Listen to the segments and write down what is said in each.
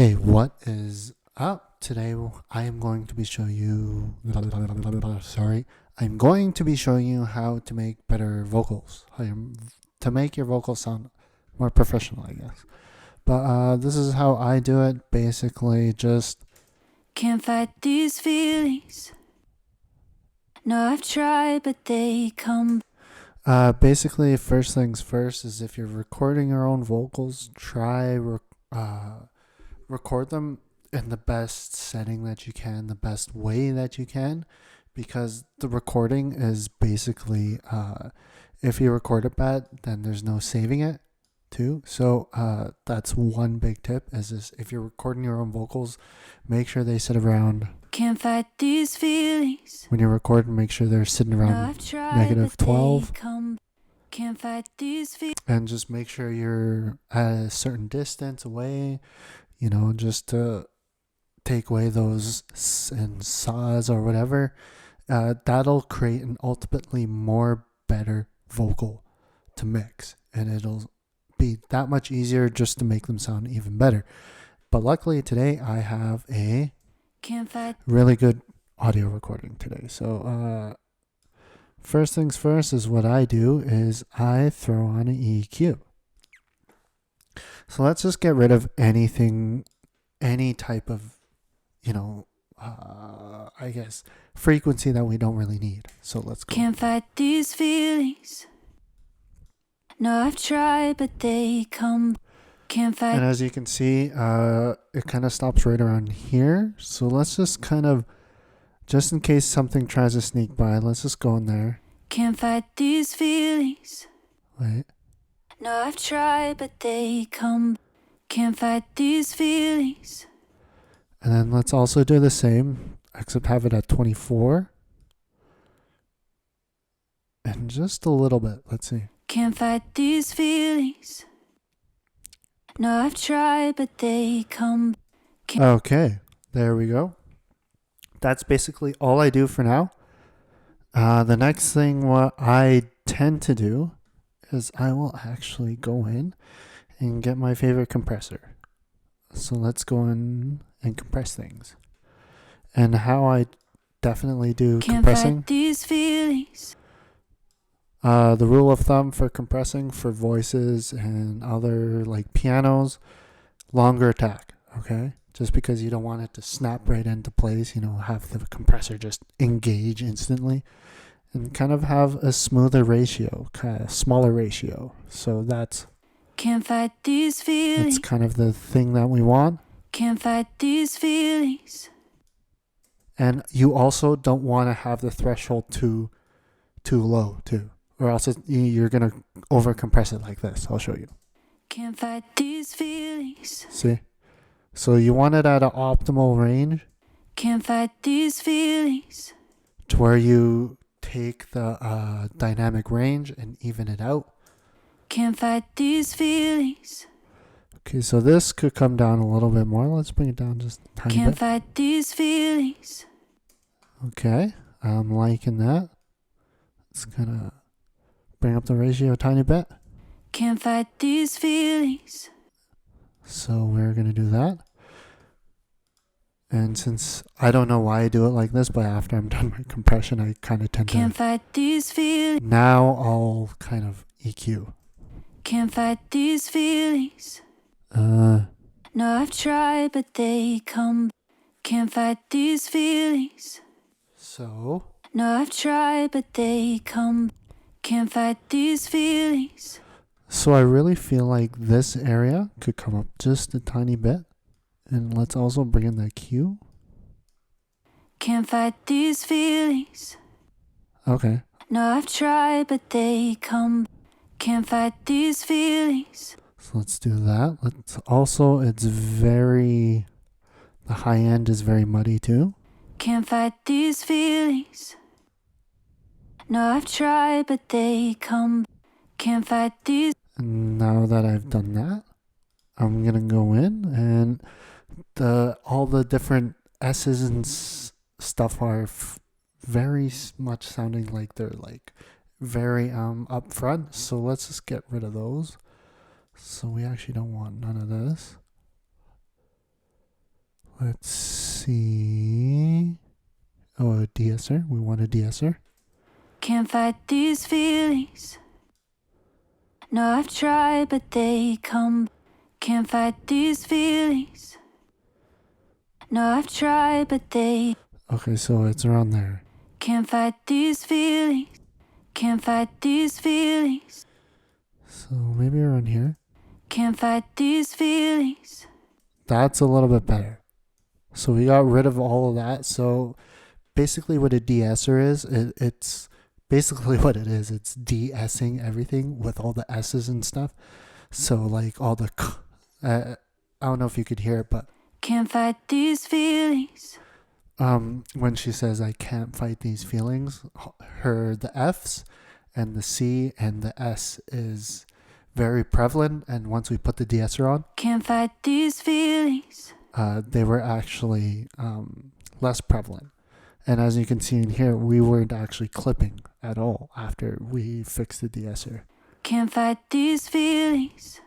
Hey, what is up? Today I am going to be showing you I'm going to be showing you how to make better vocals. To make your vocals sound more professional, I guess. But this is how I do it. Basically just Can't fight these feelings. No, I've tried, but they come. basically first things first is if you're recording your own vocals, record them in the best setting that you can, the best way that you can, because the recording is basically, if you record it bad, then there's no saving it too. So that's one big tip is this: if you're recording your own vocals, make sure they sit around. Can't fight these feelings. When you're recording, make sure they're sitting No, around I've tried, negative but 12. they come. Can't fight these feelings. And just make sure you're at a certain distance away, just to take away those and saws or whatever. That'll create an ultimately more better vocal to mix, and it'll be that much easier just to make them sound even better. But luckily today I have a Can't fight. really good audio recording today. So first things first is what I do is I throw on an EQ. So let's just get rid of anything, any type of, I guess, frequency that we don't really need. So let's go. Can't fight these feelings. No, I've tried, but they come. Can't fight. And as you can see, it kind of stops right around here. So let's just kind of, just in case something tries to sneak by, let's just go in there. Can't fight these feelings. Wait. No, I've tried, but they come. Can't fight these feelings. And then let's also do the same, except have it at 24. And just a little bit. Let's see. Can't fight these feelings. No, I've tried, but they come. Okay, there we go. That's basically all I do for now. The next thing what I tend to do is I will actually go in and get my favorite compressor. So let's go in and compress things. And how I definitely do Can't compressing. fight these feelings. The rule of thumb for compressing for voices and other like pianos, longer attack, okay? Just because you don't want it to snap right into place, have the compressor just engage instantly and kind of have a smoother ratio, kind of smaller ratio. So that's Can't fight these feelings. kind of the thing that we want. Can't fight these feelings. And you also don't want to have the threshold too low too, or else you're going to over compress it like this. I'll show you. Can't fight these feelings. See? So you want it at an optimal range Can't fight these feelings. to where you take the dynamic range and even it out. Can't fight these feelings. Okay, so this could come down a little bit more. Let's bring it down just a tiny Can't bit. fight these feelings. Okay, I'm liking that. Let's kind of bring up the ratio a tiny bit. Can't fight these feelings. So we're going to do that. And since I don't know why I do it like this, but after I'm done my compression, I kind of tend Can't to. fight these feelings. Now I'll kind of EQ. Can't fight these feelings. Uh, No, I've tried, but they come. Can't fight these feelings. so No, I've tried, but they come. Can't fight these feelings. So I really feel like this area could come up just a tiny bit. And let's also bring in the Q. Can't fight these feelings. Okay. No, I've tried, but they come. Can't fight these feelings. So let's do that. The high end is very muddy too. Can't fight these feelings. No, I've tried, but they come. Can't fight these. And now that I've done that, I'm going to go in and all the different S's and stuff are very much sounding like they're like very upfront. So let's just get rid of those. So we actually don't want none of this. Let's see. Oh, a de-esser. We want a de-esser. Can't fight these feelings. No, I've tried, but they come. Can't fight these feelings. No, I've tried, but they. Okay, so it's around there. Can't fight these feelings. Can't fight these feelings. So maybe around here. Can't fight these feelings. That's a little bit better. So we got rid of all of that. So basically what a de-esser is, it's basically what it is. It's de-essing everything with all the S's and stuff. So like all the I don't know if you could hear it, but Can't fight these feelings. when she says I can't fight these feelings, the F's and the C and the S is very prevalent, and once we put the de-esser on, Can't fight these feelings. they were actually less prevalent. And as you can see in here, we weren't actually clipping at all after we fixed the de-esser. Can't fight these feelings.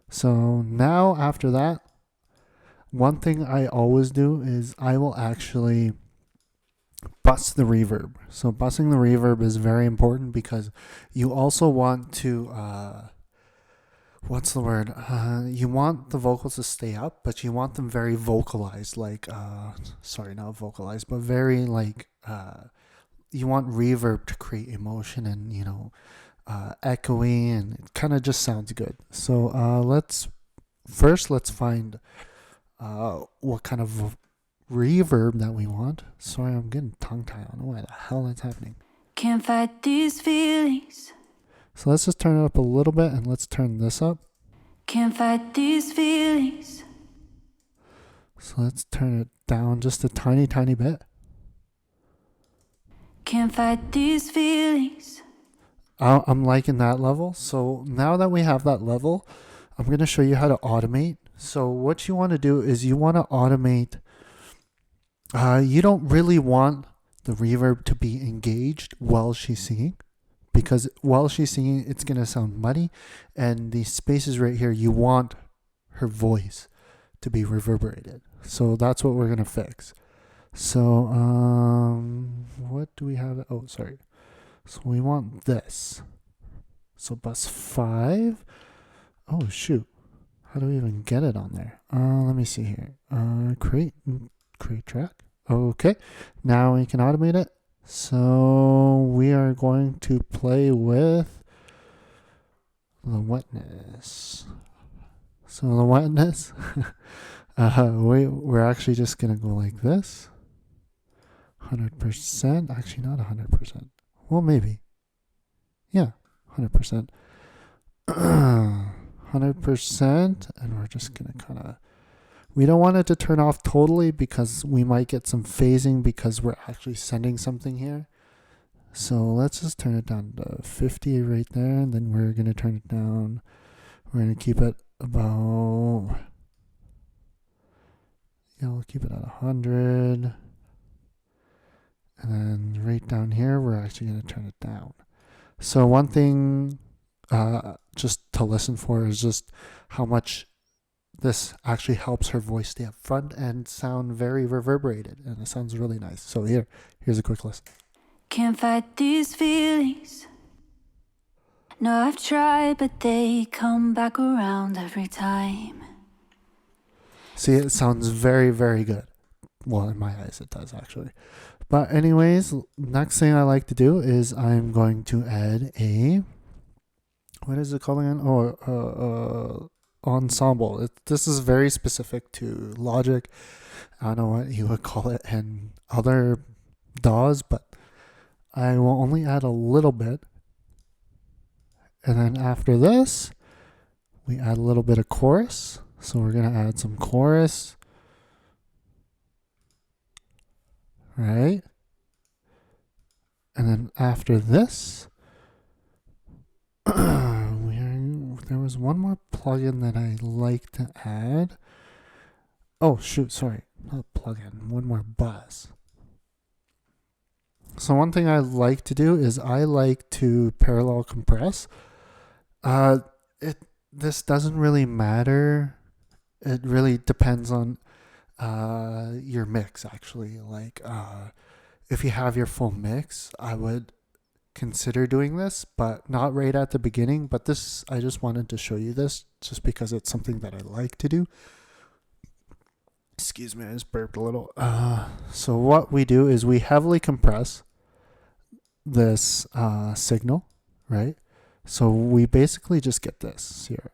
So now after that, one thing I always do is I will actually bust the reverb. So busting the reverb is very important because you also want to what's the word? You want the vocals to stay up, but you want them very vocalized, like sorry, not vocalized, but very like you want reverb to create emotion and echoey, and it kind of just sounds good. So let's find what kind of reverb that we want. Sorry, I'm getting tongue tied. I don't know why the hell that's happening. Can't fight these feelings. So let's just turn it up a little bit, and let's turn this up. Can't fight these feelings. So let's turn it down just a tiny, tiny bit. Can't fight these feelings. I'm liking that level. So now that we have that level, I'm going to show you how to automate. So what you want to do is you want to automate. You don't really want the reverb to be engaged while she's singing, because while she's singing, it's going to sound muddy. And these spaces right here, you want her voice to be reverberated. So that's what we're going to fix. So what do we have? Oh, sorry. So we want this. So bus 5. Oh, shoot. How do we even get it on there? Let me see here. Create track. Okay. Now we can automate it. So we are going to play with the wetness. So the wetness, we're actually just going to go like this. 100%. Actually, not 100%. Well, maybe. Yeah, 100%. 100%. And we're just going to kind of... We don't want it to turn off totally because we might get some phasing because we're actually sending something here. So let's just turn it down to 50 right there. And then we're going to turn it down. We're going to keep it about... Yeah, we'll keep it at 100. And then right down here, we're actually going to turn it down. So one thing just to listen for is just how much this actually helps her voice stay up front and sound very reverberated. And it sounds really nice. So here's a quick listen. Can't fight these feelings. No, I've tried, but they come back around every time. See, it sounds very, very good. Well, in my eyes, it does actually. But anyways, next thing I like to do is I'm going to add a... What is it called again? Oh, ensemble. This is very specific to Logic. I don't know what you would call it and other DAWs, but I will only add a little bit. And then after this, we add a little bit of chorus. So we're going to add some chorus. Right? And then after this, there was one more plugin that I like to add. Oh, shoot, sorry. Not plugin, one more buzz. So one thing I like to do is I like to parallel compress. This doesn't really matter. It really depends on your mix actually. Like if you have your full mix, I would consider doing this, but not right at the beginning. But this, I just wanted to show you this just because it's something that I like to do. Excuse me, I just burped a little. So what we do is we heavily compress this signal, right? So we basically just get this here.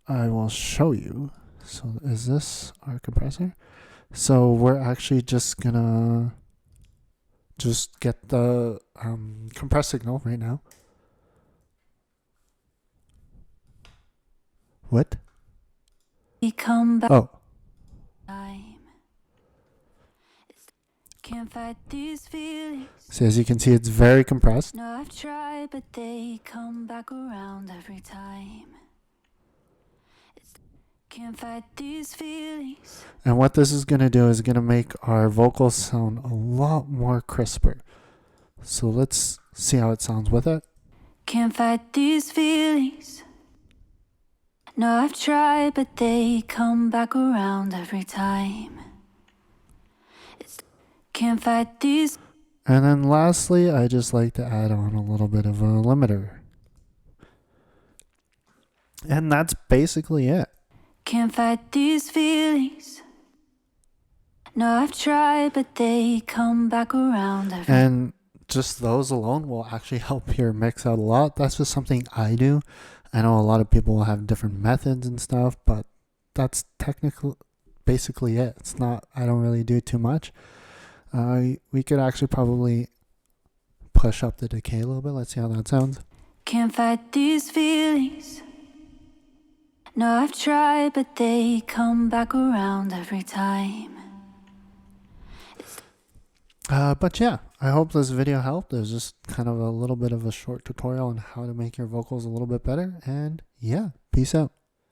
I will show you. So is this our compressor? So we're actually just gonna just get the compressed signal right now. What? Come back. Oh, Time. Can't fight these feelings. so as you can see, it's very compressed. No, I've tried, but they come back around every time. Can't fight these feelings. And what this is gonna do is gonna make our vocals sound a lot more crisper. So let's see how it sounds with it. Can't fight these feelings. No, I've tried, but they come back around every time. Can't fight these. And then lastly, I just like to add on a little bit of a limiter. And that's basically it. Can't fight these feelings. No, I've tried, but they come back around every. And just those alone will actually help your mix out a lot. That's just something I do. I know a lot of people will have different methods and stuff, but that's technically basically it. It's not, I don't really do too much. We could actually probably push up the decay a little bit. Let's see how that sounds. Can't fight these feelings. No, I've tried, but they come back around every time. But yeah, I hope this video helped. It was just kind of a little bit of a short tutorial on how to make your vocals a little bit better. And yeah, peace out.